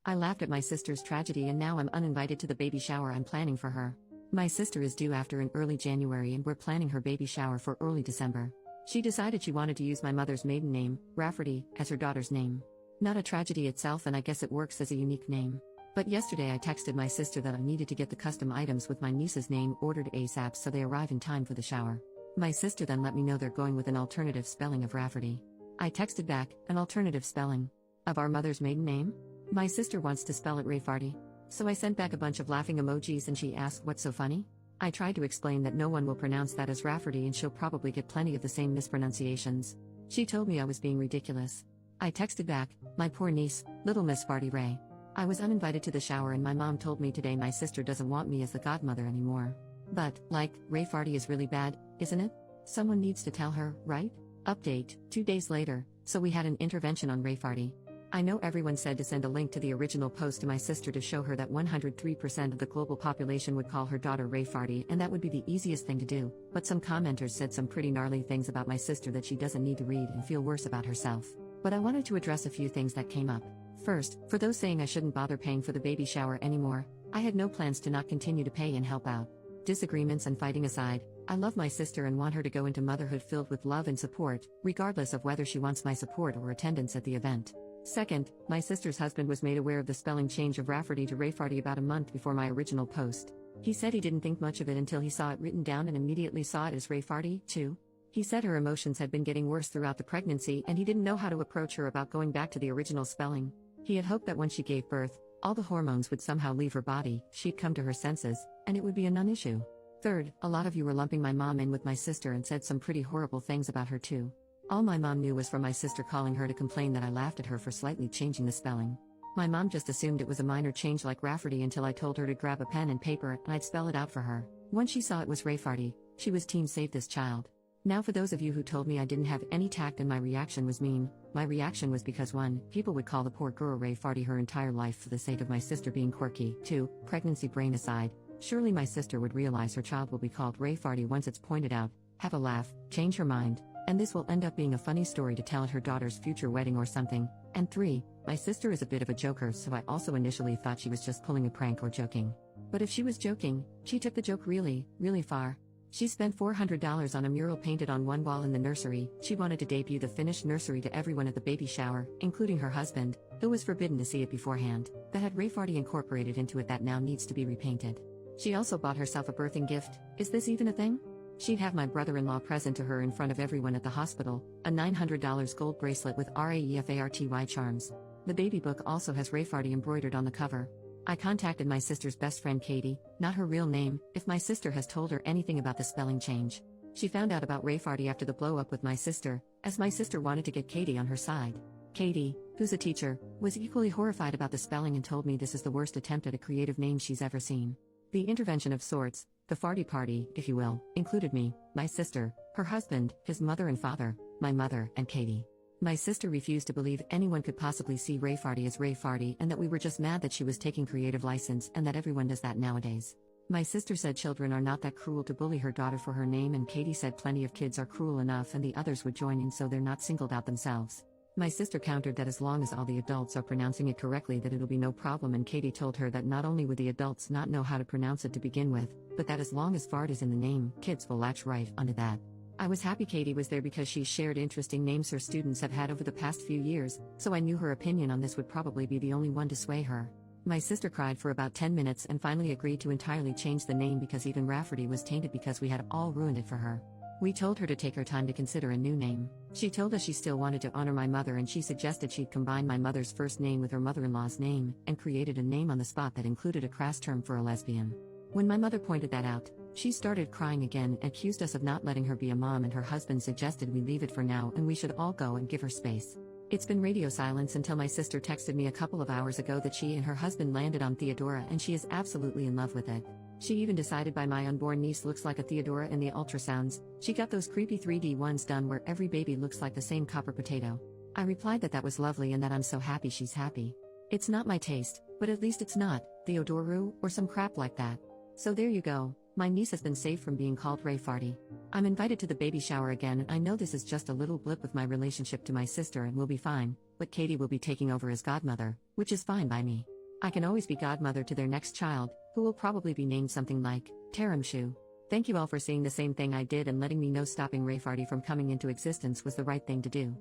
I laughed at my sister's tragedy and now I'm uninvited to the baby shower I'm planning for her. My sister is due after in early January and we're planning her baby shower for early December. She decided she wanted to use my mother's maiden name, Rafferty, as her daughter's name. Not a tragedy itself, and I guess it works as a unique name. But yesterday I texted my sister that I needed to get the custom items with my niece's name ordered ASAP so they arrive in time for the shower. My sister then let me know they're going with an alternative spelling of Rafferty. I texted back, an alternative spelling of our mother's maiden name? My sister wants to spell it Rayfarty. So I sent back a bunch of laughing emojis and she asked what's so funny? I tried to explain that no one will pronounce that as Rafferty and she'll probably get plenty of the same mispronunciations. She told me I was being ridiculous. I texted back, my poor niece, little Miss Farty Ray. I was uninvited to the shower and my mom told me today my sister doesn't want me as the godmother anymore. But, Ray Farty is really bad, isn't it? Someone needs to tell her, right? Update, 2 days later, so we had an intervention on Ray Farty. I know everyone said to send a link to the original post to my sister to show her that 103% of the global population would call her daughter Ray Farty and that would be the easiest thing to do, but some commenters said some pretty gnarly things about my sister that she doesn't need to read and feel worse about herself. But I wanted to address a few things that came up. First, for those saying I shouldn't bother paying for the baby shower anymore, I had no plans to not continue to pay and help out. Disagreements and fighting aside, I love my sister and want her to go into motherhood filled with love and support, regardless of whether she wants my support or attendance at the event. Second, my sister's husband was made aware of the spelling change of Rafferty to Rayfarty about a month before my original post. He said he didn't think much of it until he saw it written down and immediately saw it as Rayfarty, too. He said her emotions had been getting worse throughout the pregnancy and he didn't know how to approach her about going back to the original spelling. He had hoped that when she gave birth, all the hormones would somehow leave her body, she'd come to her senses, and it would be a non-issue. Third, a lot of you were lumping my mom in with my sister and said some pretty horrible things about her too. All my mom knew was from my sister calling her to complain that I laughed at her for slightly changing the spelling. My mom just assumed it was a minor change like Rafferty until I told her to grab a pen and paper and I'd spell it out for her. Once she saw it was Rayfarty, she was team save this child. Now for those of you who told me I didn't have any tact and my reaction was mean, my reaction was because 1, people would call the poor girl Rayfarty her entire life for the sake of my sister being quirky. 2, pregnancy brain aside, surely my sister would realize her child will be called Rayfarty once it's pointed out, have a laugh, change her mind, and this will end up being a funny story to tell at her daughter's future wedding or something. And 3, my sister is a bit of a joker, so I also initially thought she was just pulling a prank or joking. But if she was joking, she took the joke really, really far. She spent $400 on a mural painted on one wall in the nursery. She wanted to debut the finished nursery to everyone at the baby shower, including her husband, who was forbidden to see it beforehand, that had Rayfarty incorporated into it that now needs to be repainted. She also bought herself a birthing gift. Is this even a thing? She'd have my brother-in-law present to her in front of everyone at the hospital, a $900 gold bracelet with RAEFARTY charms. The baby book also has Rayfarty embroidered on the cover. I contacted my sister's best friend Katie, not her real name, if my sister has told her anything about the spelling change. She found out about Rayfarty after the blow-up with my sister, as my sister wanted to get Katie on her side. Katie, who's a teacher, was equally horrified about the spelling and told me this is the worst attempt at a creative name she's ever seen. The intervention of sorts, the farty party, if you will, included me, my sister, her husband, his mother and father, my mother, and Katie. My sister refused to believe anyone could possibly see Rayfarty as Rayfarty and that we were just mad that she was taking creative license and that everyone does that nowadays. My sister said children are not that cruel to bully her daughter for her name, and Katie said plenty of kids are cruel enough and the others would join in so they're not singled out themselves. My sister countered that as long as all the adults are pronouncing it correctly that it'll be no problem, and Katie told her that not only would the adults not know how to pronounce it to begin with, but that as long as fart is in the name, kids will latch right onto that. I was happy Katie was there because she shared interesting names her students have had over the past few years, so I knew her opinion on this would probably be the only one to sway her. My sister cried for about 10 minutes and finally agreed to entirely change the name because even Rafferty was tainted because we had all ruined it for her. We told her to take her time to consider a new name. She told us she still wanted to honor my mother and she suggested she'd combine my mother's first name with her mother-in-law's name, and created a name on the spot that included a crass term for a lesbian. When my mother pointed that out, she started crying again and accused us of not letting her be a mom, and her husband suggested we leave it for now and we should all go and give her space. It's been radio silence until my sister texted me a couple of hours ago that she and her husband landed on Theodora and she is absolutely in love with it. She even decided by my unborn niece looks like a Theodora in the ultrasounds. She got those creepy 3D ones done where every baby looks like the same copper potato. I replied that was lovely and that I'm so happy she's happy. It's not my taste, but at least it's not Theodoru or some crap like that. So there you go, my niece has been saved from being called Rayfarty. I'm invited to the baby shower again, and I know this is just a little blip with my relationship to my sister and we'll be fine, but Katie will be taking over as godmother, which is fine by me. I can always be godmother to their next child, who will probably be named something like Taramshu. Thank you all for seeing the same thing I did and letting me know stopping Rayfarty from coming into existence was the right thing to do.